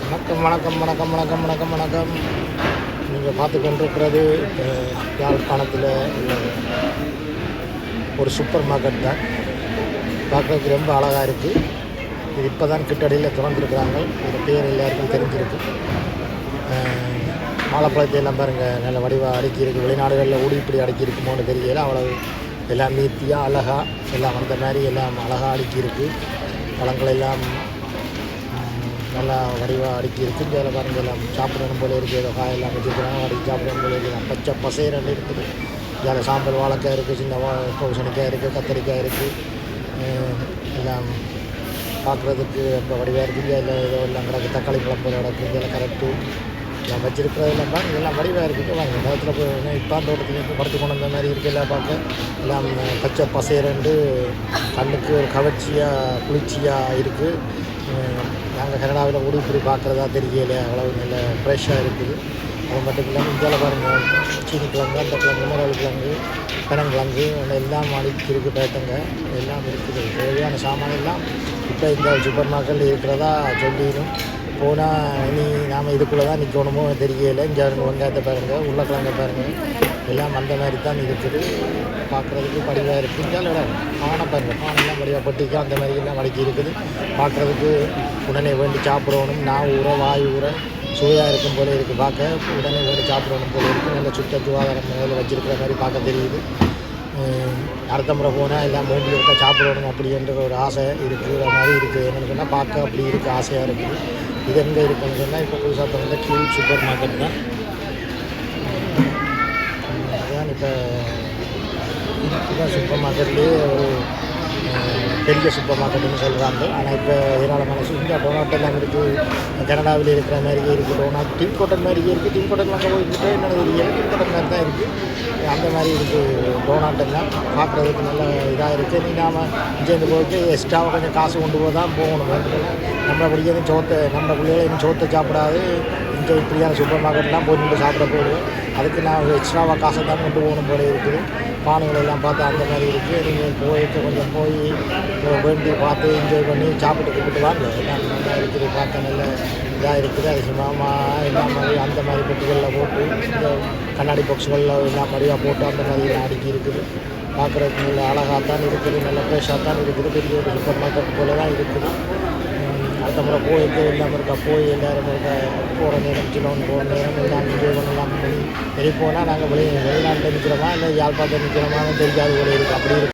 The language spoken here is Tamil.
வணக்கம் வணக்கம் வணக்கம் வணக்கம் வணக்கம் வணக்கம். நீங்கள் பார்த்து கொண்டிருக்கிறது யாழ்ப்பாணத்தில் உள்ள ஒரு சூப்பர் மார்க்கெட் தான். பார்க்குறதுக்கு ரொம்ப அழகாக இருக்குது. இது இப்போ தான் கிட்டடியில் திறந்துருக்குறாங்க. இந்த பேர் எல்லாருக்கும் தெரிஞ்சிருக்கு. வாழைப்பழத்தை எல்லாம் பாருங்கள், நல்ல வடிவாக அடுக்கி இருக்குது. வெளிநாடுகளில் ஊடி இப்படி அடுக்கி இருக்குமோன்னு தெரியல. அவ்வளவு எல்லாம் நீத்தியாக அழகாக எல்லாம் அந்த மாதிரி எல்லாம் அழகாக அடுக்கி இருக்குது. பழங்கள் எல்லாம் நல்லா வடிவாக அடுக்கி இருக்குது. இதில் பாருங்கள் எல்லாம் சாப்பிடணும் போல இருக்குது. ஏதோ காயெல்லாம் வச்சுருக்கிறாங்க, அடுக்கி சாப்பிடணும் போல இருக்குது. பச்சை பசைரண்டு இருக்குது. இதில் சாம்பல் வாழைக்காய் இருக்குது, சின்ன பூசணிக்காய் இருக்குது, கத்திரிக்காய் இருக்குது. எல்லாம் பார்க்குறதுக்கு ரொம்ப வடிவாக இருக்குது. இதில் ஏதோ எல்லாம் கிடக்கு, தக்காளி பழம் போல கிடக்கு. இதில் கரெக்டு எல்லாம் வச்சிருக்கிறதெல்லாம் பாருங்கள், எல்லாம் வடிவாக இருக்குது. வாங்க நேரத்தில் போய் இப்போ தோட்டத்துலேருந்து படுத்து கொண்டு வந்த மாதிரி இருக்குது. எல்லாம் பார்க்க எல்லாம் பச்சை பசைரண்டு கண்ணுக்கு ஒரு கவர்ச்சியாக குளிர்ச்சியாக இருக்குது. நாங்கள் கனடாவில் கூட இப்படி பார்க்குறதா தெரியல, அவ்வளோ நல்ல ஃப்ரெஷ்ஷாக இருக்குது. அது மட்டும் இல்லாமல் இந்தியாவில் பாருங்கள், சீனி கிழங்கு, அந்த கிழங்கு, மிளகு கிழங்கு, பனங்கிழங்கு எல்லாம் அடுக்கி இருக்குது. பேட்டங்க எல்லாம் இருக்குது. தேவையான சாமான் எல்லாம் இப்போ இந்த சூப்பர் மார்க்கெட்டில் இருக்கிறதா சொல்லிடும். போனால் இனி நாம் இதுக்குள்ளே தான் நிற்கணுமோ தெரியலை. இங்கே வெங்காயத்தை பாருங்கள், உருளைக்கிழங்கை பாருங்கள், எல்லாம் அந்த மாதிரி தான் இருக்குது. பார்க்குறதுக்கு படிவாக இருக்குது. இங்கே பானை பாருங்கள், பானைலாம் படிவாக பட்டிக்கா அந்த மாதிரி எல்லாம் வடக்கி இருக்குது. பார்க்குறதுக்கு உடனே வேண்டி சாப்பிடணும். நான் ஊற வாய் ஊற சுவையாக இருக்கும் போல இருக்குது. பார்க்க உடனே வேண்டி சாப்பிடணும் போல இருக்குது. நல்ல சுத்த சுகாதாரம் மேலே வச்சுருக்கிற மாதிரி பார்க்க தெரியுது. அடுத்த முறை போனால் எல்லாம் வேண்டி இருக்கா சாப்பிடணும் அப்படின்ற ஒரு ஆசை இருக்குது மாதிரி இருக்குது. என்னென்னு சொன்னால் பார்க்க அப்படி இருக்குது, ஆசையாக இருக்குது. இது எங்கே இருக்குன்னு சொன்னால் இப்போ புதுசாக திறந்த கியூல் சூப்பர் மார்க்கெட் தான். அதுதான் இப்போ இதுதான் சூப்பர் மார்க்கெட்லேயே ஒரு பெரிய சூப்பர் மார்க்கெட்டுன்னு சொல்கிறாங்க. ஆனால் இப்போ ஏராளமான இங்கே டொனாட் எல்லாம் இருக்குது. கனடாவில் இருக்கிற மாதிரியே இருக்குது. டொனாட் டீம் கோட்டன் மாதிரியே இருக்குது. டீம் கோட்டன் அங்கே போயிட்டு என்னென்ன தெரியல, டீம் கோட்டன் மாதிரி தான் இருக்குது. அந்த மாதிரி இருக்குது. டொனாட் எல்லாம் பார்க்குறதுக்கு நல்ல இதாக இருக்குது. நீ நாம் இங்கேருந்து போயிட்டு எக்ஸ்ட்ராவாக கொஞ்சம் காசு கொண்டு போய் தான் போகணும். நம்ம பிடிக்கிறது சோத்தை, நம்ம பிள்ளைகளை இன்னும் சோத்தை சாப்பிடாது. இங்கே இப்படியான சூப்பர் மார்க்கெட்லாம் போய் சாப்பிட போயிடுவோம். அதுக்கு நான் எக்ஸ்ட்ராவாக காசை தான் கொண்டு போகணும் போல இருக்குது. பானைகள் எல்லாம் பார்த்து அந்த மாதிரி இருக்குது. நீங்கள் போயிட்டு கொஞ்சம் போய் வேண்டி பார்த்து என்ஜாய் பண்ணி சாப்பிட்டு கூப்பிட்டு வாங்க. எல்லாம் நல்லா இருக்குது, பார்க்க நல்ல இதாக இருக்குது. அது சும்மாமாக எல்லாம் மாதிரி அந்த மாதிரி பெட்டிகளில் போட்டு இந்த கண்ணாடி பாக்ஸுகளில் எல்லாம் மாதிரியாக போட்டு அந்த மாதிரி எல்லாம் அடுக்கி இருக்குது. பார்க்குறதுக்கு நல்ல அழகாக தான் இருக்குது, நல்ல ஃப்ரெஷ்ஷாக தான் இருக்குது. பெரிய ஒரு சூப்பர் மார்க்கெட் போல தான் இருக்குது. அடுத்த முறை போயிட்டு எல்லாம் இருக்கா, போய் எல்லோரும் இருக்கா போகிற நேரம், சிலோன் போகிற நேரம் எல்லாம் என்ஜாய் பண்ணலாம். வெளியே போனால் நாங்கள் வெளிநாட்டில் நிற்கிறோமா இல்லை யாழ்ப்பாணத்தில் நிற்கிறோமான்னு தெரியாத ஒரு இருக்குது. அப்படி இருக்குது.